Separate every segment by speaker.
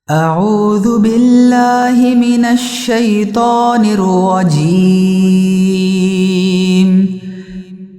Speaker 1: اعوذ باللہ من الشیطان الرجیم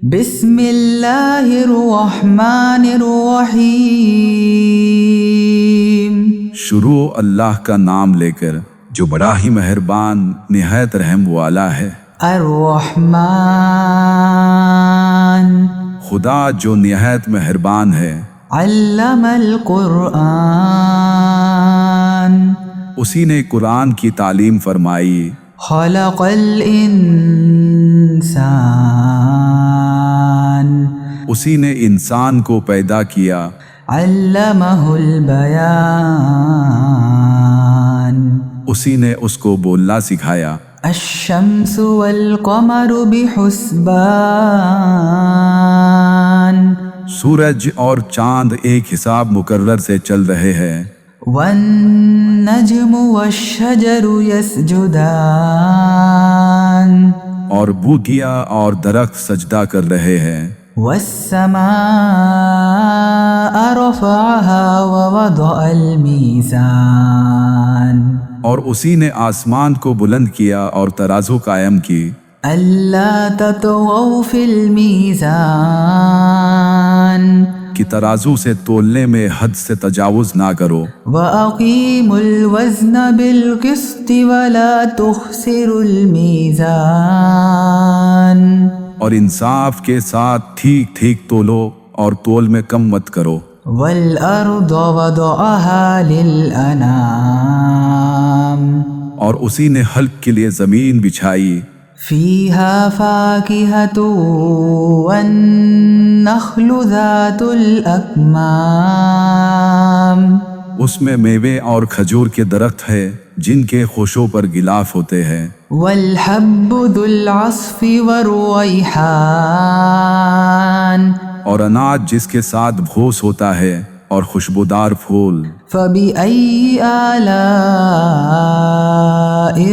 Speaker 1: بسم اللہ الرحمن الرحیم۔
Speaker 2: شروع اللہ کا نام لے کر جو بڑا ہی مہربان نہایت رحم والا ہے۔
Speaker 1: الرحمن
Speaker 2: خدا جو نہایت مہربان ہے۔
Speaker 1: علم القرآن
Speaker 2: اسی نے قرآن کی تعلیم فرمائی۔
Speaker 1: خلق الانسان
Speaker 2: اسی نے انسان کو پیدا کیا۔
Speaker 1: علمہ البیان
Speaker 2: اسی نے اس کو بولنا سکھایا۔
Speaker 1: الشمس والقمر بحسبان
Speaker 2: سورج اور چاند ایک حساب مقرر سے چل رہے ہیں۔
Speaker 1: والنجم والشجر يسجدان
Speaker 2: اور بوٹیاں اور درخت سجدہ کر رہے ہیں۔
Speaker 1: والسماء رفعها ووضع الميزان
Speaker 2: اور اسی نے آسمان کو بلند کیا اور ترازو قائم کی۔
Speaker 1: ألا تطغوا في الميزان
Speaker 2: کہ ترازو سے تولنے میں حد سے تجاوز نہ کرو۔
Speaker 1: وأقيموا الوزن بالقسط ولا تخسروا الميزان
Speaker 2: اور انصاف کے ساتھ ٹھیک ٹھیک تولو اور تول میں کم مت کرو۔
Speaker 1: والأرض وضعها للأنام
Speaker 2: اور اسی نے حلق کے لیے زمین بچھائی۔
Speaker 1: فيها فاكهة والنخل ذات الأكمام
Speaker 2: اس میں میوے اور کھجور کے درخت ہے جن کے خوشوں پر غلاف ہوتے ہیں۔
Speaker 1: والحب ذو العصف والريحان
Speaker 2: اور اناج جس کے ساتھ بھوس ہوتا ہے اور خوشبودار پھول۔
Speaker 1: فبأي آلاء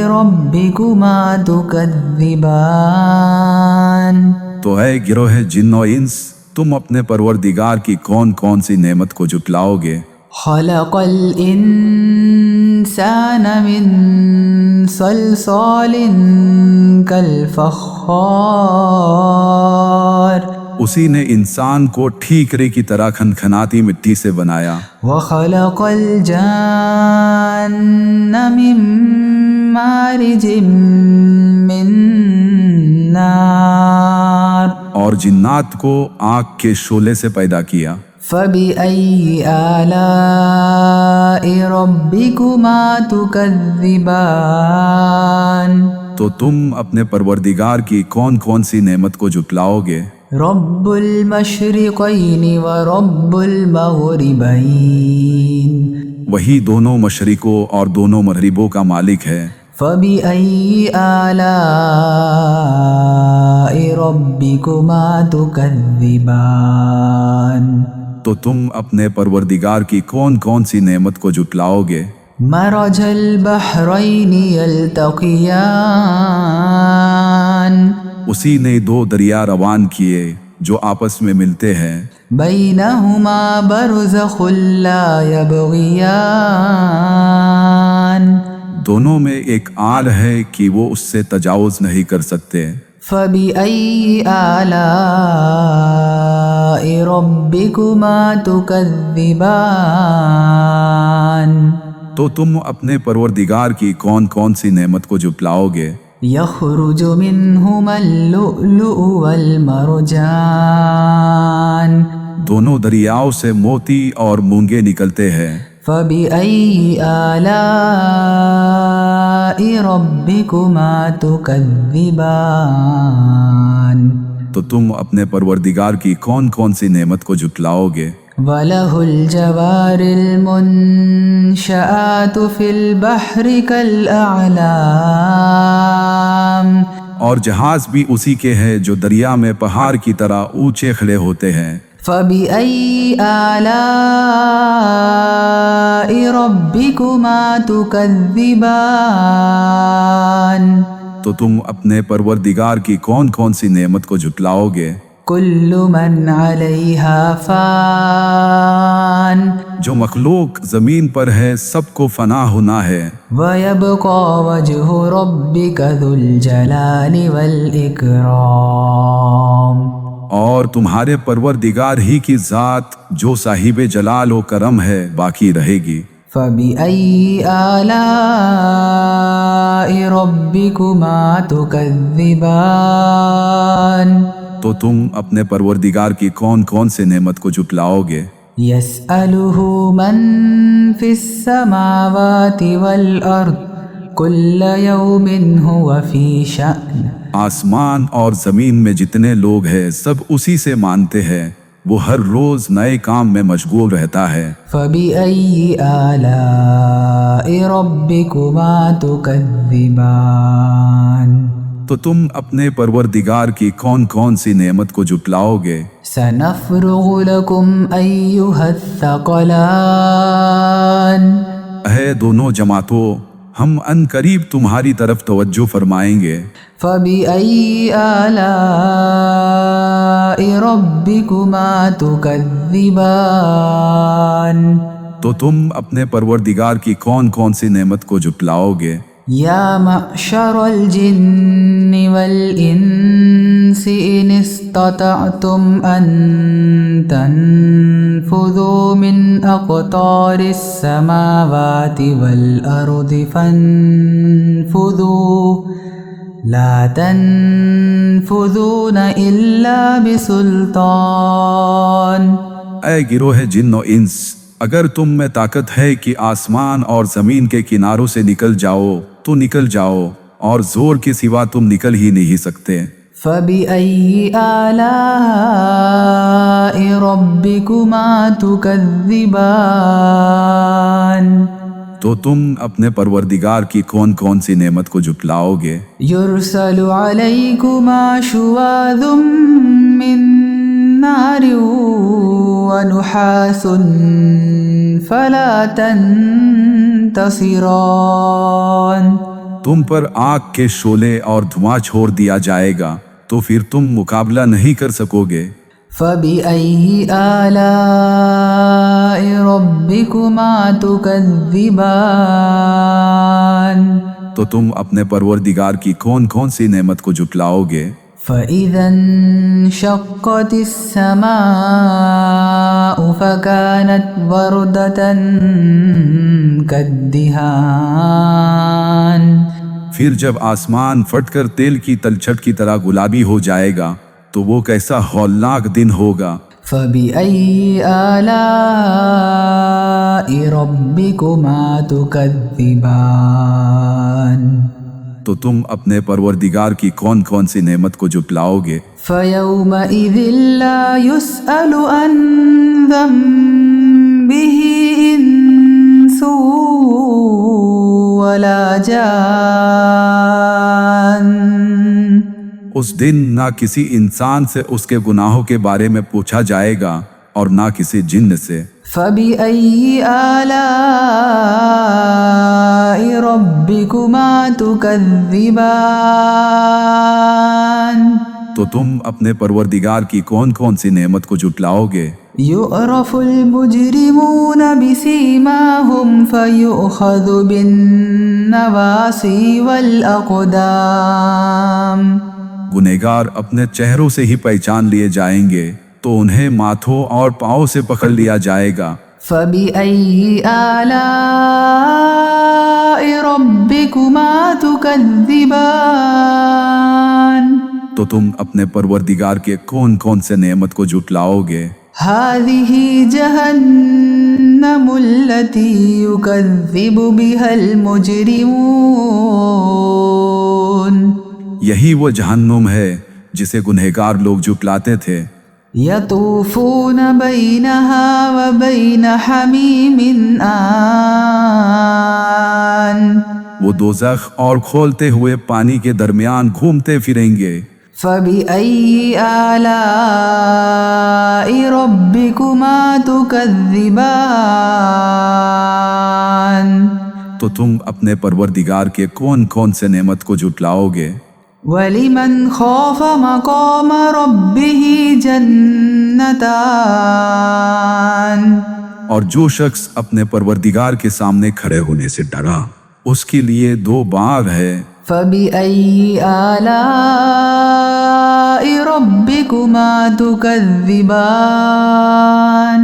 Speaker 1: ربكما تكذبان
Speaker 2: تو اے گروہ جن و انس، تم اپنے پروردگار کی کون کون سی نعمت کو جھٹلاؤ گے؟
Speaker 1: خلق الإنسان من صلصال كالفخار
Speaker 2: اسی نے انسان کو ٹھیکرے کی طرح کھنکھناتی مٹی سے بنایا۔
Speaker 1: وخلق الجان من مارج من نار
Speaker 2: اور جنات کو آگ کے شعلے سے پیدا کیا۔
Speaker 1: فبأي آلاء ربكما تكذبان
Speaker 2: تو تم اپنے پروردگار کی کون کون سی نعمت کو جھٹلاؤ گے؟
Speaker 1: رب المشرقین ورب المغربین
Speaker 2: وہی دونوں مشرقوں اور دونوں مغربوں کا مالک ہے۔
Speaker 1: فبأي آلاء ربكما تكذبان
Speaker 2: تو تم اپنے پروردگار کی کون کون سی نعمت کو جھٹلاؤ گے؟
Speaker 1: مرج البحرین یلتقیان
Speaker 2: اسی نے دو دریا روان کیے جو آپس میں ملتے ہیں۔
Speaker 1: بینہما برزخ لا یبغیان
Speaker 2: دونوں میں ایک آل ہے کہ وہ اس سے تجاوز نہیں کر سکتے۔
Speaker 1: فبأي آلاء ربكما تكذبان
Speaker 2: تو تم اپنے پروردگار کی کون کون سی نعمت کو جھٹلاؤ گے؟
Speaker 1: يخرج منهما اللؤلؤ والمرجان
Speaker 2: دونوں دریاؤں سے موتی اور مونگے نکلتے ہیں۔
Speaker 1: فبأي آلاء ربكما تكذبان
Speaker 2: تو تم اپنے پروردگار کی کون کون سی نعمت کو جھٹلاؤ گے؟
Speaker 1: وله الجوار المنشآت في البحر كالأعلام
Speaker 2: اور جہاز بھی اسی کے ہیں جو دریا میں پہاڑ کی طرح اونچے کھڑے ہوتے ہیں۔
Speaker 1: فبأي آلاء ربكما تكذبان
Speaker 2: تو تم اپنے پروردگار کی کون کون سی نعمت کو جھٹلاؤ گے؟
Speaker 1: كل من عليها فان
Speaker 2: جو مخلوق زمین پر ہے سب کو فنا ہونا ہے،
Speaker 1: ويبقى وجه ربك ذو الجلال والإكرام
Speaker 2: اور تمہارے پروردگار ہی کی ذات جو صاحب جلال و کرم ہے باقی رہے گی۔
Speaker 1: فبأي آلاء ربكما تكذبان
Speaker 2: تو تم اپنے پروردگار کی کون کون سے نعمت کو جھٹلاؤ گے؟
Speaker 1: يسأله من في السماوات والأرض كل يوم هو في شأن
Speaker 2: آسمان اور زمین میں جتنے لوگ ہیں سب اسی سے مانتے ہیں، وہ ہر روز نئے کام میں مشغول رہتا ہے۔
Speaker 1: فبأي آلاء ربكما تكذبان
Speaker 2: تو تم اپنے پروردگار کی کون کون سی نعمت کو جھٹلاؤ گے؟
Speaker 1: سنفرغ لكم أيها الثقلان
Speaker 2: اے دونوں جماعتوں، ہم ان قریب تمہاری طرف توجہ فرمائیں گے۔
Speaker 1: فبأي آلاء ربكما تكذبان
Speaker 2: تو تم اپنے پروردگار کی کون کون سی نعمت کو جھٹلاؤ گے؟
Speaker 1: يا معشر الجن والإنس إن استطعتم أن تنفذوا من أقطار السماوات والأرض فانفذوا لا تنفذون إلا بسلطان
Speaker 2: اے گروہ جن و انس، اگر تم میں طاقت ہے کہ آسمان اور زمین کے کناروں سے نکل جاؤ تو نکل جاؤ، اور زور کے سوا تم نکل ہی نہیں سکتے۔
Speaker 1: فبأي آلاء ربكما تكذبان
Speaker 2: تو تم اپنے پروردگار کی کون کون سی نعمت کو جھٹلاؤ گے؟
Speaker 1: يرسل عليكما شواظ من نار ونحاس فلا تنتصران
Speaker 2: تم پر آگ کے شعلے اور دھواں چھوڑ دیا جائے گا تو پھر تم مقابلہ نہیں کر سکو گے۔
Speaker 1: فبأي آلاء ربكما تكذبان
Speaker 2: تو تم اپنے پروردگار کی کون کون سی نعمت کو جھٹلاؤ گے؟
Speaker 1: فإذا انشقت السماء فكانت وردة كالدهان
Speaker 2: پھر جب آسمان پھٹ کر تیل کی تلچھٹ کی طرح گلابی ہو جائے گا تو وہ کیسا ہولناک دن ہوگا۔
Speaker 1: فبأي آلاء ربكما تكذبان
Speaker 2: تو تم اپنے پروردگار کی کون کون سی نعمت کو جھٹلاؤ گے؟
Speaker 1: فيومئذ لا يسأل عن ذنبه إنس ولا جان
Speaker 2: اس دن نہ کسی انسان سے اس کے گناہوں کے بارے میں پوچھا جائے گا اور نہ کسی جن سے۔
Speaker 1: فبأي آلاء ربكما تكذبان
Speaker 2: تو تم اپنے پروردگار کی کون کون سی نعمت کو جھٹلاؤ گے؟
Speaker 1: يعرف المجرمون بسيماهم فيؤخذ بالنواصي والأقدام
Speaker 2: گنہگار اپنے چہروں سے ہی پہچان لیے جائیں گے تو انہیں ماتھوں اور پاؤں سے پکڑ لیا جائے گا۔
Speaker 1: فبأي آلاء ربكما تكذبان
Speaker 2: تو تم اپنے پروردگار کے کون کون سے نعمت کو جھٹلاؤ گے؟
Speaker 1: هذه جهنم التي يكذب بها المجرمون
Speaker 2: یہی وہ جہنم ہے جسے گنہگار لوگ جھٹلاتے تھے۔
Speaker 1: يطوفون بينها وبين حميم آن
Speaker 2: وہ دوزخ اور کھولتے ہوئے پانی کے درمیان گھومتے پھریں گے۔
Speaker 1: فبأي آلاء ربكما تكذبان
Speaker 2: تو تم اپنے پروردگار کے کون کون سے نعمت کو جھٹلاؤ گے؟
Speaker 1: وَلِمَنْ خَافَ مَقَامَ رَبِّهِ جَنَّتَانِ
Speaker 2: اور جو شخص اپنے پروردگار کے سامنے کھڑے ہونے سے ڈرا اس کے لیے 2 باغ ہے۔
Speaker 1: فَبِأَيِّ آلَاءِ رَبِّكُمَا تُكَذِّبَانِ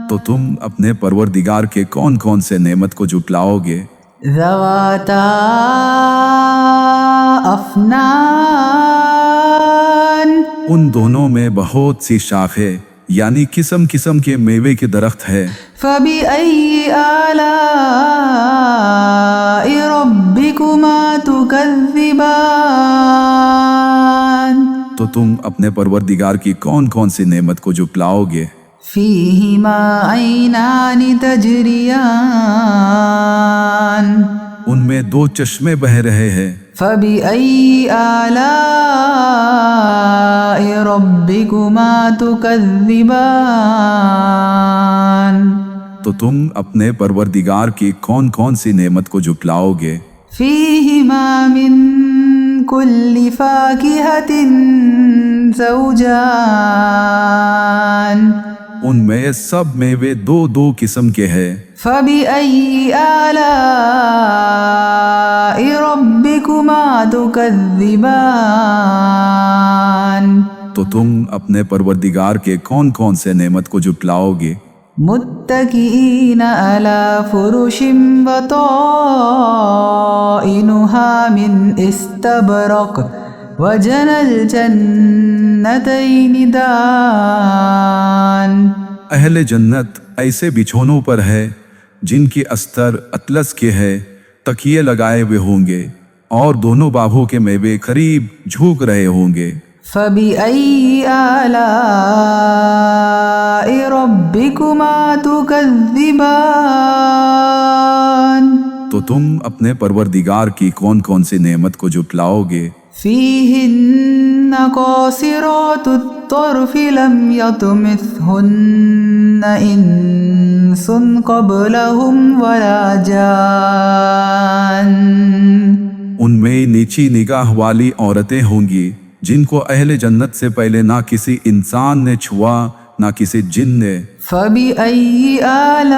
Speaker 2: تو تم اپنے پروردگار کے کون کون سے نعمت کو جھٹلاؤ گے؟
Speaker 1: ذَوَاتَا أَفْنَانٍ
Speaker 2: ان دونوں میں بہت سی شاخیں یعنی قسم قسم کے میوے کے درخت ہے۔
Speaker 1: فَبِأَيِّ آلَاءِ رَبِّكُمَا تُكَذِّبَانِ
Speaker 2: تو تم اپنے پروردگار کی کون کون سی نعمت کو جھٹلاؤ گے؟
Speaker 1: فِيهِمَا عَيْنَانِ تَجْرِيَانِ
Speaker 2: ان میں 2 چشمے بہہ رہے ہیں۔
Speaker 1: فَبِأَيِّ آلَاءِ رَبِّكُمَا تُكَذِّبَانِ
Speaker 2: تو تم اپنے پروردگار کی کون کون سی نعمت کو جھٹلاؤ گے؟
Speaker 1: فِيهِمَا مِن كُلِّ فَاكِهَةٍ زَوْجَانِ
Speaker 2: ان میں سب میوے 2 قسم کے ہیں۔
Speaker 1: فَبِأَيِّ آلَاءِ رَبِّكُمَا تُكَذِّبَانِ
Speaker 2: تو تم اپنے پروردگار کے کون کون سے نعمت کو جھٹلاؤ گے؟
Speaker 1: متكئين على فرش بطائنها من استبرق وجنى الجنتين دان
Speaker 2: اہل جنت ایسے بچھونوں پر ہے جن کی استر اطلس کے ہے، تکیے لگائے ہوئے ہوں گے اور دونوں باغوں کے میوے قریب جھوک رہے ہوں گے۔
Speaker 1: فَبِأَيِّ آلَاءِ رَبِّكُمَا تُكَذِّبَانِ
Speaker 2: تو تم اپنے پروردگار کی کون کون سی نعمت کو جھٹلاؤ گے؟
Speaker 1: فِيهِنَّ قَاصِرَاتُ الطَّرْفِ لَمْ يَطْمِثْهُنَّ إِنسٌ قَبْلَهُمْ وَلَا جَانٌّ
Speaker 2: ان میں نیچی نگاہ والی عورتیں ہوں گی جن کو اہل جنت سے پہلے نہ کسی انسان نے چھوا نہ کسی جن نے۔
Speaker 1: فَبِأَيِّ آلَاءِ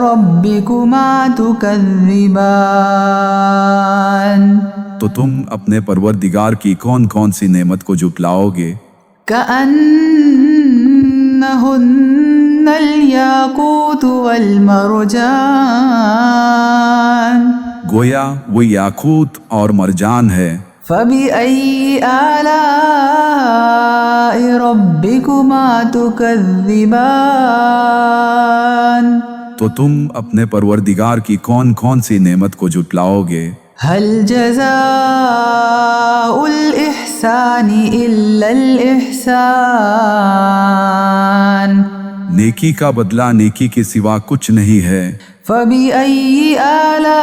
Speaker 1: رَبِّكُمَا تُكَذِّبَانِ
Speaker 2: تو تم اپنے پروردگار کی کون کون سی نعمت کو جھٹلاؤ گے؟
Speaker 1: كَأَنَّهُنَّ الْيَاقُوتُ وَالْمَرْجَانُ
Speaker 2: گویا وہ یاقوت اور مرجان ہے۔
Speaker 1: فَبِأَيِّ آلَاءِ رَبِّكُمَا تُكَذِّبَانِ
Speaker 2: تو تم اپنے پروردگار کی کون کون سی نعمت کو جھٹلاؤ گے؟
Speaker 1: هَلْ جَزَاءُ الْإِحْسَانِ إِلَّا الْإِحْسَانُ
Speaker 2: نیکی کا بدلہ نیکی کے سوا کچھ نہیں ہے۔
Speaker 1: فَبِأَيِّ آلَاءِ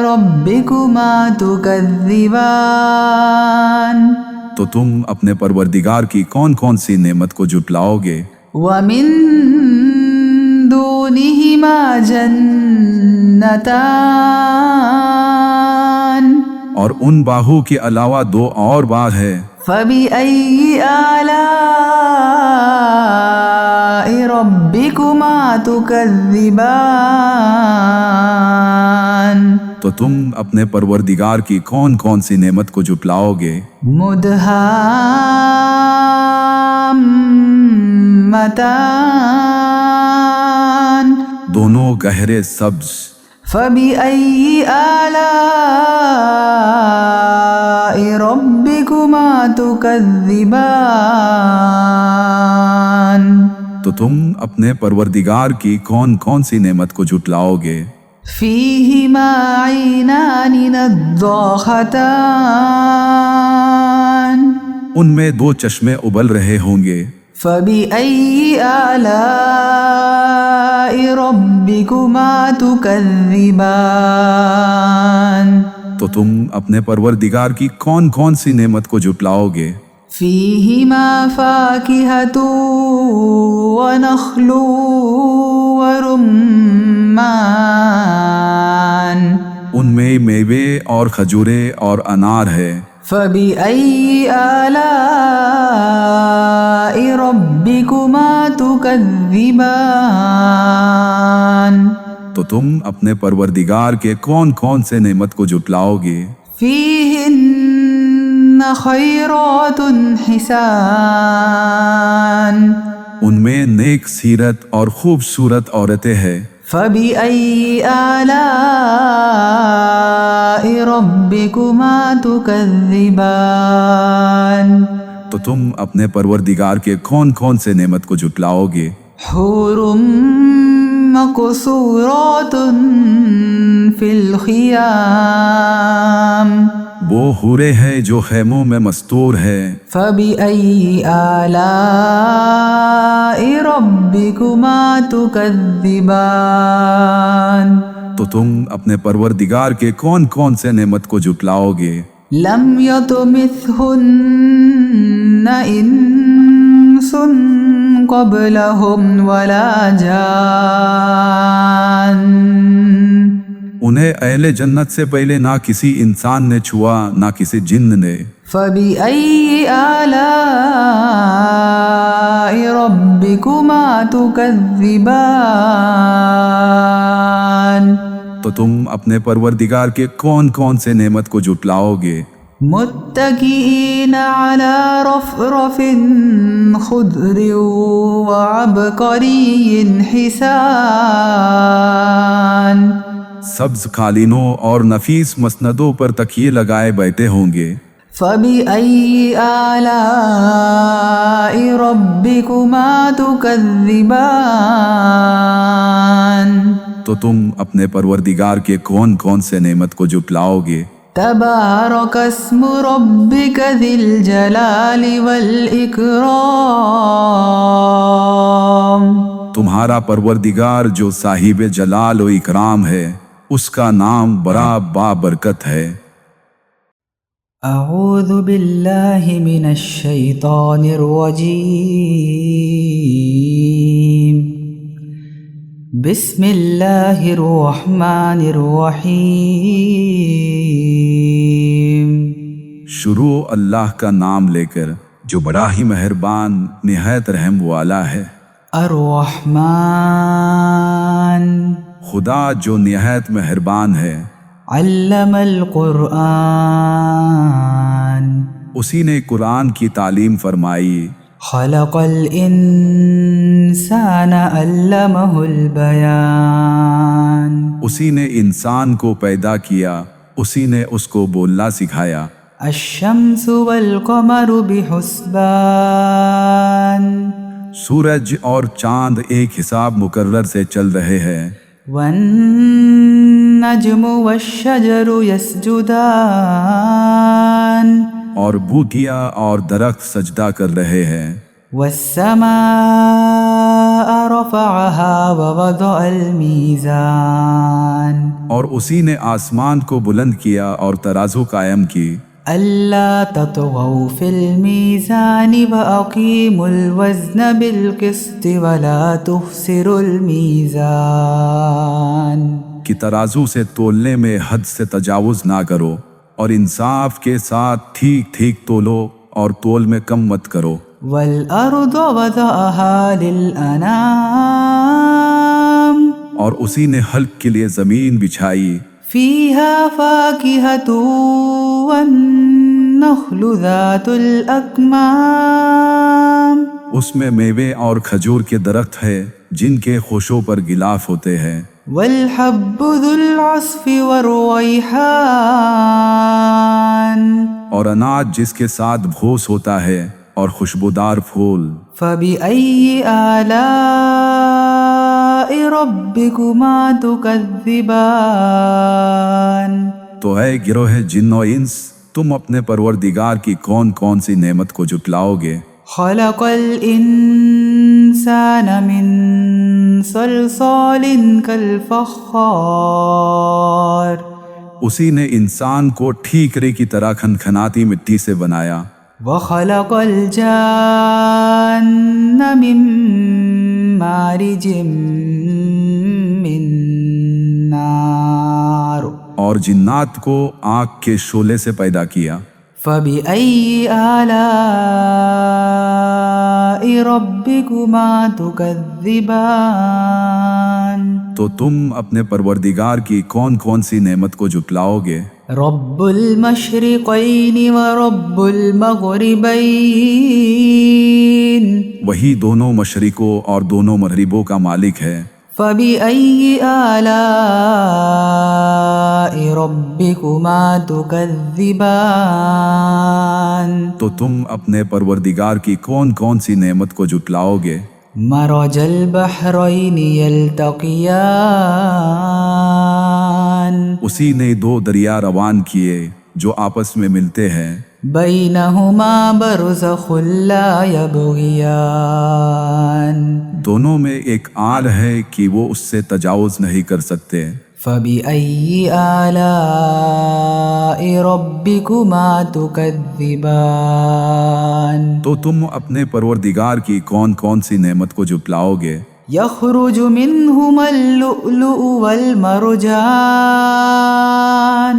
Speaker 1: رَبِّكُمَا تُكَذِّبَانِ
Speaker 2: تو تم اپنے پروردگار کی کون کون سی نعمت کو جھٹلاؤ گے؟
Speaker 1: وَمِن دُونِهِمَا جَنَّتَانِ
Speaker 2: اور ان باغوں کے علاوہ 2 اور باغ ہے۔
Speaker 1: فَبِأَيِّ آلَاءِ رَبِّكُمَا تُكَذِّبَانِ
Speaker 2: تو تم اپنے پروردگار کی کون کون سی نعمت کو جھٹلاؤ گے؟
Speaker 1: مُدْهَامَّتَانِ
Speaker 2: دونوں گہرے سبز۔
Speaker 1: فَبِأَيِّ آلَاءِ رَبِّكُمَا تُكَذِّبَانِ
Speaker 2: تو تم اپنے پروردگار کی کون کون سی نعمت کو جھٹلاؤ گے؟
Speaker 1: فِيهِمَا عَيْنَانِ نَضَّاخَتَانِ
Speaker 2: ان میں 2 چشمے ابل رہے ہوں گے۔
Speaker 1: فَبِأَيِّ آلَاءِ رَبِّكُمَا تُكَذِّبَانِ
Speaker 2: تو تم اپنے پروردگار کی کون کون سی نعمت کو جھٹلاؤ گے؟
Speaker 1: فِيهِمَا فَاكِهَةٌ وَنَخْلٌ وَرُمَّانٌ
Speaker 2: ان میں کئی میوے اور کھجوریں اور انار ہے۔
Speaker 1: فبأي آلاء ربكما تكذبان
Speaker 2: تو تم اپنے پروردگار کے کون کون سے نعمت کو جھٹلاؤ گے؟
Speaker 1: فيهن خيرات حسان
Speaker 2: ان میں نیک سیرت اور خوبصورت عورتیں ہیں۔
Speaker 1: فبأي آلاء ربكما تكذبان
Speaker 2: تو تم اپنے پروردگار کے کون کون سے نعمت کو جھٹلاؤ گے؟
Speaker 1: حور مقصورات في الخيام
Speaker 2: وہ حوریں ہیں جو خیموں میں مستور ہے۔
Speaker 1: فبأي آلاء ربكما تكذبان
Speaker 2: تو تم اپنے پروردگار کے کون کون سے نعمت کو جھٹلاؤ گے؟
Speaker 1: لم يطمثهن إنس قبلهم ولا جان
Speaker 2: انہیں اہل جنت سے پہلے نہ کسی انسان نے چھوا نہ کسی جن نے۔
Speaker 1: فبأي آلاء ربكما تكذبان
Speaker 2: تو تم اپنے پروردگار کے کون کون سے نعمت کو جھٹلاؤ گے؟
Speaker 1: متكئين على رفرف خضر وعبقري حسان
Speaker 2: سبز قالینوں اور نفیس مسندوں پر تکیے لگائے بیٹھے ہوں گے۔
Speaker 1: فبأي آلاء ربكما تكذبان
Speaker 2: تو تم اپنے پروردگار کے کون کون سے نعمت کو جھٹلاؤ گے؟
Speaker 1: تبارك اسم ربك ذي الجلال والإكرام
Speaker 2: تمہارا پروردگار جو صاحب جلال و اکرام ہے، اس کا نام بڑا بابرکت ہے۔
Speaker 1: اعوذ باللہ من الشیطان الرجیم بسم اللہ الرحمن الرحیم۔
Speaker 2: شروع اللہ کا نام لے کر جو بڑا ہی مہربان نہایت رحم والا ہے۔
Speaker 1: الرحمن
Speaker 2: خدا جو نہایت مہربان ہے۔
Speaker 1: علم القرآن
Speaker 2: اسی نے قرآن کی تعلیم فرمائی۔
Speaker 1: خلق الانسان علمہ البیان
Speaker 2: اسی نے انسان کو پیدا کیا، اسی نے اس کو بولنا سکھایا۔
Speaker 1: الشمس والقمر بحسبان
Speaker 2: سورج اور چاند ایک حساب مقرر سے چل رہے ہیں۔
Speaker 1: والنجم والشجر يسجدان
Speaker 2: اور بوٹیاں اور درخت سجدہ کر رہے ہیں۔
Speaker 1: والسماء رفعها ووضع الميزان
Speaker 2: اور اسی نے آسمان کو بلند کیا اور ترازو قائم کی۔
Speaker 1: ألا تطغوا في الميزان وأقيموا الوزن بالقسط ولا تخسروا الميزان
Speaker 2: کہ ترازو سے تولنے میں حد سے تجاوز نہ کرو اور انصاف کے ساتھ ٹھیک ٹھیک تولو اور تول میں کم مت کرو۔
Speaker 1: والأرض وضعها للأنام
Speaker 2: اور اسی نے حلق کے لیے زمین بچھائی۔
Speaker 1: فيها فاكهة والنخل ذات الأكمام
Speaker 2: اس میں میوے اور کھجور کے درخت ہے جن کے خوشوں پر غلاف ہوتے ہیں۔
Speaker 1: والحب ذو العصف والريحان
Speaker 2: اور اناج جس کے ساتھ بھوس ہوتا ہے اور خوشبودار پھول۔
Speaker 1: فبأي آلاء ربكما تكذبان
Speaker 2: تو اے گروہ جن و انس، تم اپنے پروردگار کی کون کون سی نعمت کو جھٹلاؤ گے؟
Speaker 1: خلق الإنسان من صلصال كالفخار
Speaker 2: اسی نے انسان کو ٹھیکرے کی طرح کھنکھناتی مٹی سے بنایا۔
Speaker 1: وخلق الجان من مارج من نار
Speaker 2: اور اور جنات کو آگ کے شعلے سے پیدا کیا۔
Speaker 1: فبأي آلاء ربكما تكذبان
Speaker 2: تو تم اپنے پروردگار کی کون کون سی نعمت کو جھٹلاؤ گے؟
Speaker 1: رب المشرقين ورب المغربين
Speaker 2: وہی دونوں مشرقوں اور دونوں مغربوں کا مالک ہے۔
Speaker 1: فبأي آلاء ربكما تكذبان
Speaker 2: تو تم اپنے پروردگار کی کون کون سی نعمت کو جھٹلاؤ گے؟
Speaker 1: مرج البحرين يلتقيان
Speaker 2: اسی نے دو دریا روان کیے جو آپس میں ملتے ہیں،
Speaker 1: بينهما برزخ لا يبغيان
Speaker 2: دونوں میں ایک آڑ ہے کہ وہ اس سے تجاوز نہیں کر سکتے۔
Speaker 1: فبأي آلاء ربكما تكذبان
Speaker 2: تو تم اپنے پروردگار کی کون کون سی نعمت کو جھٹلاؤ گے؟
Speaker 1: يخرج منهما اللؤلؤ والمرجان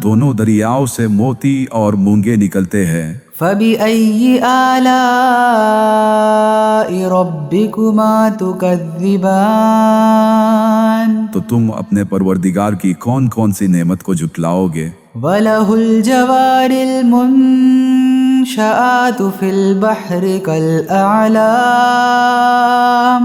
Speaker 2: دونوں دریاؤں سے موتی اور مونگے نکلتے ہیں۔
Speaker 1: فبأي آلاء ربكما تكذبان
Speaker 2: تو تم اپنے پروردگار کی کون کون سی نعمت کو جھٹلاؤ گے؟
Speaker 1: وله الجوار المنشآت في البحر كالأعلام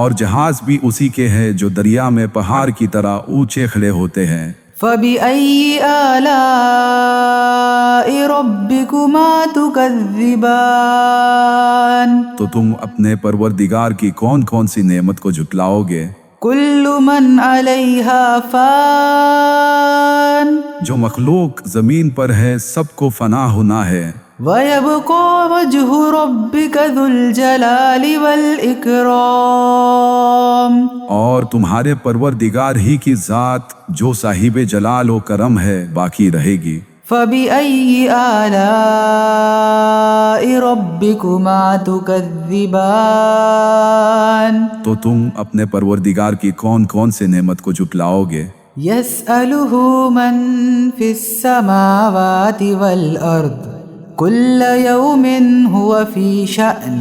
Speaker 2: اور جہاز بھی اسی کے ہیں جو دریا میں پہاڑ کی طرح اونچے کھڑے ہوتے ہیں۔
Speaker 1: فبأي آلاء ربكما تكذبان
Speaker 2: تو تم اپنے پروردگار کی کون کون سی نعمت کو جھٹلاؤ گے؟
Speaker 1: كل من عليها فان
Speaker 2: جو مخلوق زمین پر ہے سب کو فنا ہونا ہے،
Speaker 1: ويبقى وجه ربك ذو الجلال والإكرام
Speaker 2: اور تمہارے پروردگار ہی کی ذات جو صاحب جلال و کرم ہے باقی رہے گی۔
Speaker 1: فبأي آلاء ربكما تكذبان
Speaker 2: تو تم اپنے پروردگار کی کون کون سے نعمت کو جھٹلاؤ گے؟
Speaker 1: يسأله من في السماوات والأرض كل يوم هو في شأن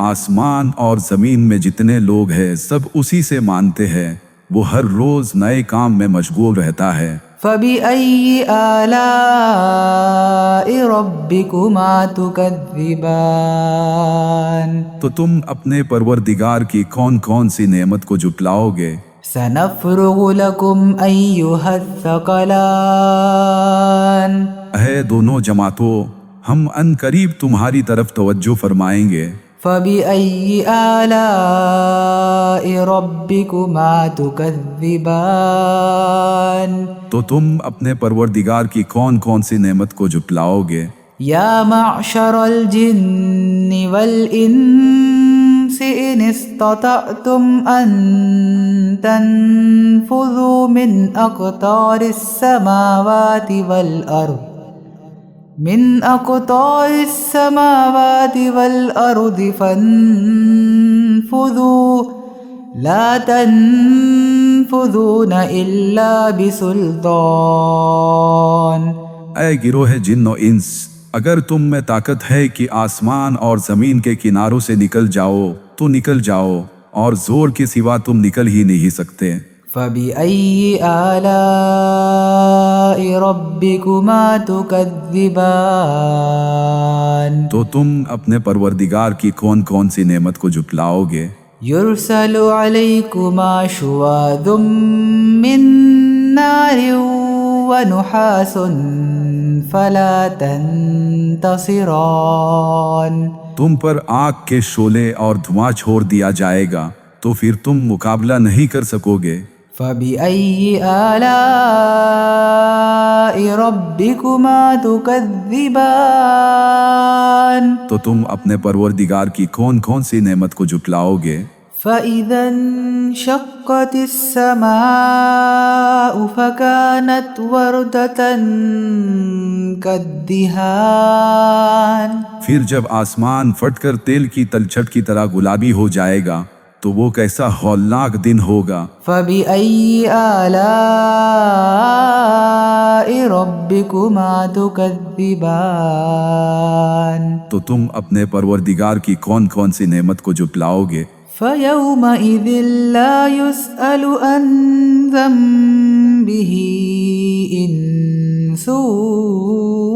Speaker 2: آسمان اور زمین میں جتنے لوگ ہیں سب اسی سے مانتے ہیں، وہ ہر روز نئے کام میں مشغول رہتا ہے۔
Speaker 1: فبأي آلاء ربكما تكذبان
Speaker 2: تو تم اپنے پروردگار کی کون کون سی نعمت کو جھٹلاؤ گے؟
Speaker 1: سنفرغ لكم أيها الثقلان
Speaker 2: اے دونوں جماعتوں، ہم ان قریب تمہاری طرف توجہ فرمائیں گے۔
Speaker 1: فبأي آلاء ربكما تكذبان
Speaker 2: تو تم اپنے پروردگار کی کون کون سی نعمت کو جھٹلاؤ گے؟
Speaker 1: يا معشر الجن والإنس إن استطعتم أن تنفذوا من أقطار السماوات والأرض فانفذوا لا تنفذون إلا بسلطان
Speaker 2: اے گروہ جن و انس، اگر تم میں طاقت ہے کہ آسمان اور زمین کے کناروں سے نکل جاؤ تو نکل جاؤ، اور زور کے سوا تم نکل ہی نہیں سکتے۔
Speaker 1: فبأي آلاء ربكما تكذبان
Speaker 2: تو تم اپنے پروردگار کی کون کون سی نعمت کو جھٹلاؤ گے؟
Speaker 1: يرسل عليكما شواظ من نار ونحاس فلا تنتصران
Speaker 2: تم پر آگ کے شعلے اور دھواں چھوڑ دیا جائے گا تو پھر تم مقابلہ نہیں کر سکو گے۔
Speaker 1: فبأي آلاء ربكما تكذبان
Speaker 2: تو تم اپنے پروردگار کی کون کون سی نعمت کو جھٹلاؤ گے؟
Speaker 1: فإذا انشقت السماء فكانت وردة كالدهان
Speaker 2: پھر جب آسمان پھٹ کر تیل کی تلچھٹ کی طرح گلابی ہو جائے گا تو وہ کیسا ہولناک دن ہوگا۔
Speaker 1: فبأي آلاء ربكما تكذبان
Speaker 2: تو تم اپنے پروردگار کی کون کون سی نعمت کو جھٹلاؤ گے؟
Speaker 1: فيومئذ لا يسأل عن ذنبه إنس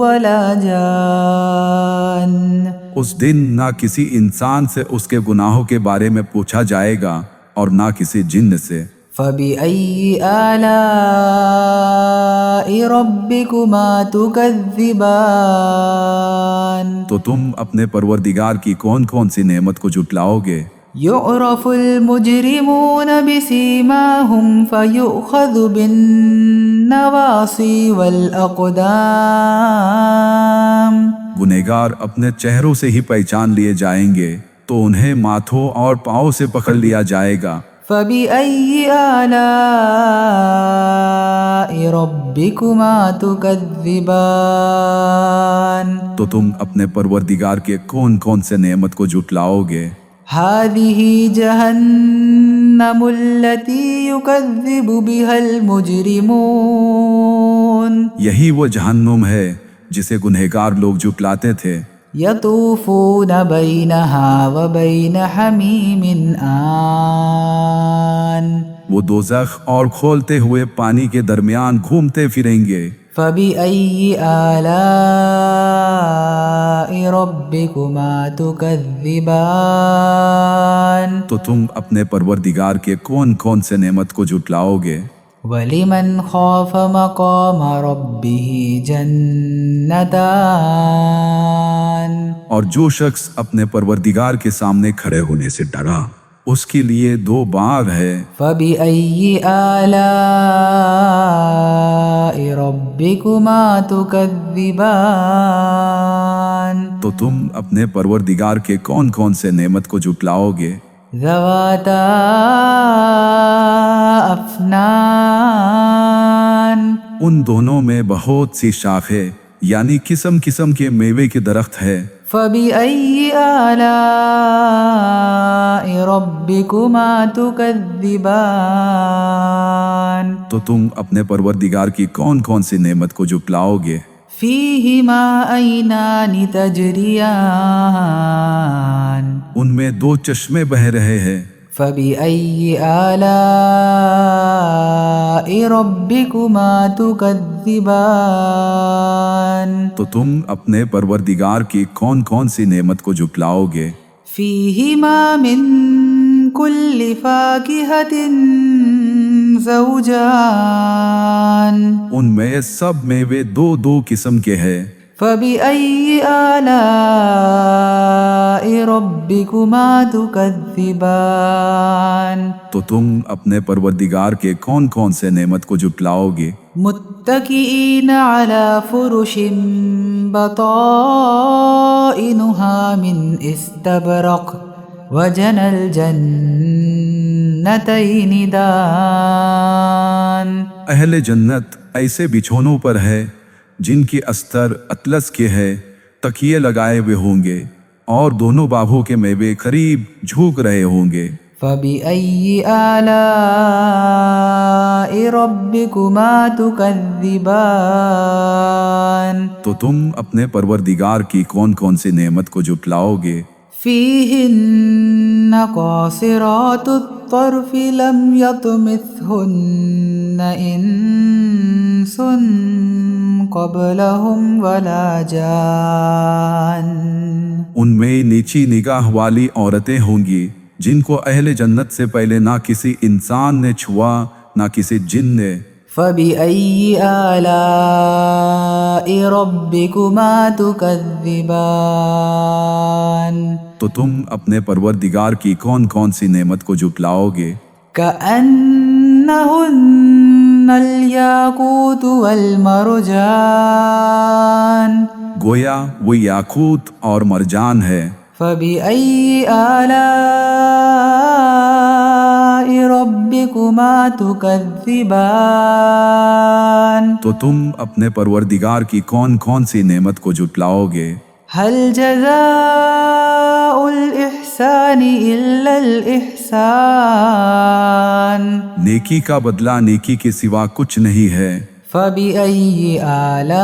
Speaker 1: ولا جان.
Speaker 2: اس دن نہ کسی انسان سے اس کے گناہوں کے بارے میں پوچھا جائے گا اور نہ کسی جن سے.
Speaker 1: فبأي آلاء ربكما تكذبان.
Speaker 2: تو تم اپنے پروردگار کی کون کون سی نعمت کو جھٹلاؤ گے؟
Speaker 1: يعرف المجرمون بسيماهم فيؤخذ بالنواصي والأقدام.
Speaker 2: گنہگار اپنے چہروں سے ہی پہچان لیے جائیں گے تو انہیں ماتھوں اور پاؤں سے پکڑ لیا جائے گا.
Speaker 1: فبأي آلاء ربكما تكذبان.
Speaker 2: تو تم اپنے پروردگار کے کون کون سے نعمت کو جھٹلاؤ گے؟
Speaker 1: هذه جهنم التي يكذب بها المجرمون.
Speaker 2: یہی وہ جہنم ہے جسے گنہگار لوگ جھٹلاتے تھے.
Speaker 1: يطوفون بينها وبين حميم آن.
Speaker 2: وہ دوزخ اور کھولتے ہوئے پانی کے درمیان گھومتے پھریں گے.
Speaker 1: فبأي آلاء ربكما تكذبان.
Speaker 2: تو تم اپنے پروردگار کے کون کون سے نعمت کو جھٹلاؤ گے؟
Speaker 1: وَلِمَنْ خَافَ مَقَامَ رَبِّهِ جَنَّتَانِ.
Speaker 2: اور جو شخص اپنے پروردگار کے سامنے کھڑے ہونے سے ڈرا اس کے لیے دو باغ ہے.
Speaker 1: فَبِأَيِّ آلَاءِ رَبِّكُمَا تُكَذِّبَانِ.
Speaker 2: تو تم اپنے پروردگار کے کون کون سے نعمت کو جھٹلاؤ گے؟
Speaker 1: ذَوَاتَا أَفْنَانٍ.
Speaker 2: ان دونوں میں بہت سی شاخیں یعنی قسم قسم کے میوے کے درخت ہے.
Speaker 1: فَبِأَيِّ آلَاءِ رَبِّكُمَا تُكَذِّبَانِ.
Speaker 2: تو تم اپنے پروردگار کی کون کون سی نعمت کو جھٹلاؤ گے؟
Speaker 1: فِيهِمَا عَيْنَانِ تَجْرِيَانِ.
Speaker 2: ان میں دو چشمے بہہ رہے ہیں.
Speaker 1: فَبِأَيِّ آلَاءِ رَبِّكُمَا تُكَذِّبَانِ.
Speaker 2: تو تم اپنے پروردگار کی کون کون سی نعمت کو جھٹلاؤ گے؟
Speaker 1: فِيهِمَا مِن كُلِّ فَاكِهَةٍ زَوْجَانِ.
Speaker 2: ان میں سب میوے دو دو قسم کے ہیں.
Speaker 1: فَبِأَيِّ آلَاءِ رَبِّكُمَا تُكَذِّبَانِ.
Speaker 2: تو تم اپنے پروردگار کے کون کون سے نعمت کو جھٹلاؤ گے؟
Speaker 1: متكئين على فرش بطائنها من استبرق وجنى الجنتين دان.
Speaker 2: اہل جنت ایسے بچھونوں پر ہے جن کی استر اطلس کے ہے، تکیے لگائے ہوئے ہوں گے اور دونوں باغوں کے میوے قریب جھوک رہے ہوں گے.
Speaker 1: فَبِأَيِّ آلَاءِ رَبِّكُمَا تُكَذِّبَانِ.
Speaker 2: تو تم اپنے پروردگار کی کون کون سی نعمت کو جھٹلاؤ گے؟
Speaker 1: فِيهِنَّ قَاصِرَاتُ الطَّرْفِ لَمْ يَطْمِثْهُنَّ إِنسٌ قَبْلَهُمْ وَلَا جَانٌ. ان
Speaker 2: میں نیچی نگاہ والی عورتیں ہوں گی جن کو اہل جنت سے پہلے نہ کسی انسان نے چھوا نہ کسی جن نے.
Speaker 1: فَبِأَيِّ آلَاءِ رَبِّكُمَا تُكَذِّبَانِ.
Speaker 2: تو تم اپنے پروردگار کی کون کون سی نعمت کو جھٹلاؤ گے؟
Speaker 1: كَأَنَّهُنَّ الْيَاقُوتُ وَالْمَرْجَانُ.
Speaker 2: گویا وہ یاقوت اور مرجان ہے.
Speaker 1: فَبِأَيِّ آلَاءِ رَبِّكُمَا تُكَذِّبَانِ.
Speaker 2: تو تم اپنے پروردگار کی کون کون سی نعمت کو جھٹلاؤ گے؟
Speaker 1: هَلْ جَزَاءُ الْإِحْسَانِ إِلَّا الْإِحْسَانُ.
Speaker 2: نیکی کا بدلہ نیکی کے سوا کچھ نہیں ہے.
Speaker 1: فبأي آلاء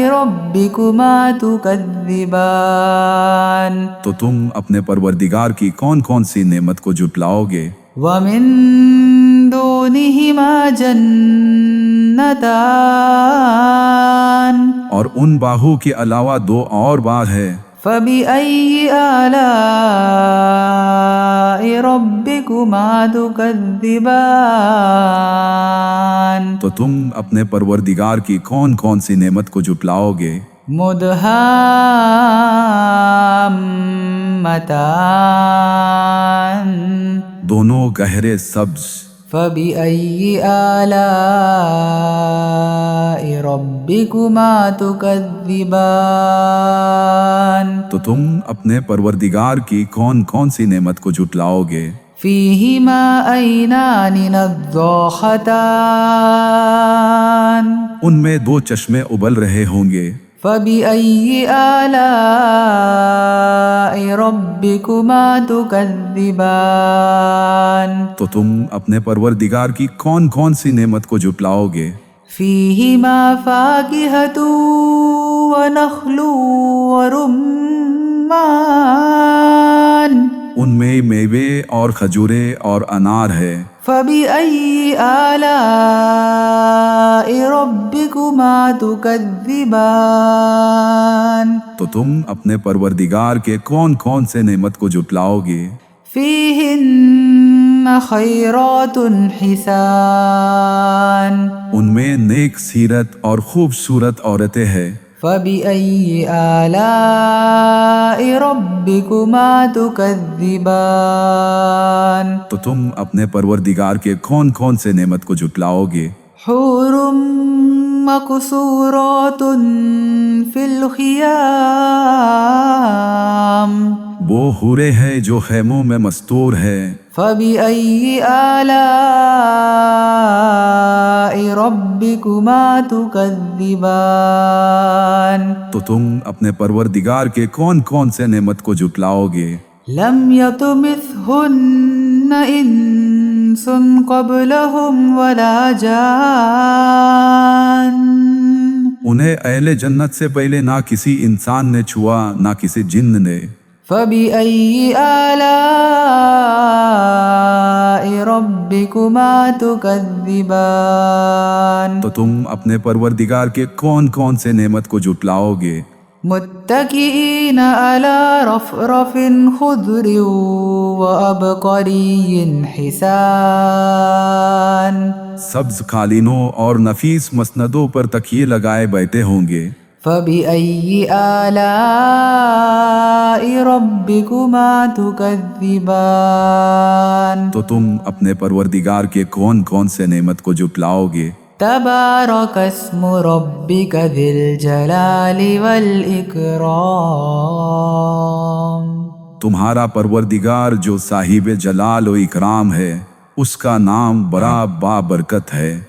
Speaker 1: ربكما تكذبان
Speaker 2: تو تم اپنے پروردگار کی کون کون سی نعمت کو جھٹلاؤ گے؟
Speaker 1: ومن دونهما جنتان
Speaker 2: اور ان باہوں کے علاوہ دو اور باغ ہے۔
Speaker 1: فبأي آلاء ربكما تكذبان
Speaker 2: تو تم اپنے پروردگار کی کون کون سی نعمت کو جھٹلاؤ گے؟
Speaker 1: مدہامتان
Speaker 2: دونوں گہرے سبز۔
Speaker 1: فبأي آلاء ربكما تكذبان
Speaker 2: تو تم اپنے پروردگار کی کون کون سی نعمت کو جھٹلاؤ گے؟
Speaker 1: فيهما عينان نضاختان
Speaker 2: ان میں دو چشمے ابل رہے ہوں گے۔
Speaker 1: فبأي آلاء ربكما تكذبان
Speaker 2: تو تم اپنے پروردگار کی کون کون سی نعمت کو جھٹلاؤ گے؟
Speaker 1: فيهما فاكهة ونخل ورمان
Speaker 2: ان میں میوے اور کھجورے اور انار ہے۔
Speaker 1: فبأي آلاء ربكما تكذبان
Speaker 2: تو تم اپنے پروردگار کے کون کون سے نعمت کو جھٹلاؤ گے؟
Speaker 1: فيهن خيرات حسان
Speaker 2: ان میں نیک سیرت اور خوبصورت عورتیں ہیں۔
Speaker 1: فبأي آلاء ربكما تكذبان
Speaker 2: تو تم اپنے پروردگار کے کون کون سے نعمت کو جھٹلاؤ گے؟
Speaker 1: حور مقصورات في الخيام
Speaker 2: وہ حورے ہیں جو خیموں میں مستور ہے۔
Speaker 1: فبأي آلاء ربكما تكذبان
Speaker 2: تو تم اپنے پروردگار کے کون کون سے نعمت کو جھٹلاؤ گے؟
Speaker 1: لم يطمثهن إنس قبلهم ولا جان
Speaker 2: انہیں اہل جنت سے پہلے نہ کسی انسان نے چھوا نہ کسی جن نے۔
Speaker 1: فبأي آلاء ربكما تكذبان
Speaker 2: تو تم اپنے پروردگار کے کون کون سے نعمت کو جھٹلاؤ گے؟
Speaker 1: متكئين على رفرف خضر وعبقري حسان
Speaker 2: سبز قالینوں اور نفیس مسندوں پر تکیے لگائے بیٹھے ہوں گے۔
Speaker 1: فبأي آلاء ربكما تكذبان
Speaker 2: تو تم اپنے پروردگار کے کون کون سے نعمت کو جھٹلاؤ گے؟
Speaker 1: تبارك اسم ربك ذي الجلال والإكرام
Speaker 2: تمہارا پروردگار جو صاحب جلال و اکرام ہے، اس کا نام بڑا بابرکت ہے۔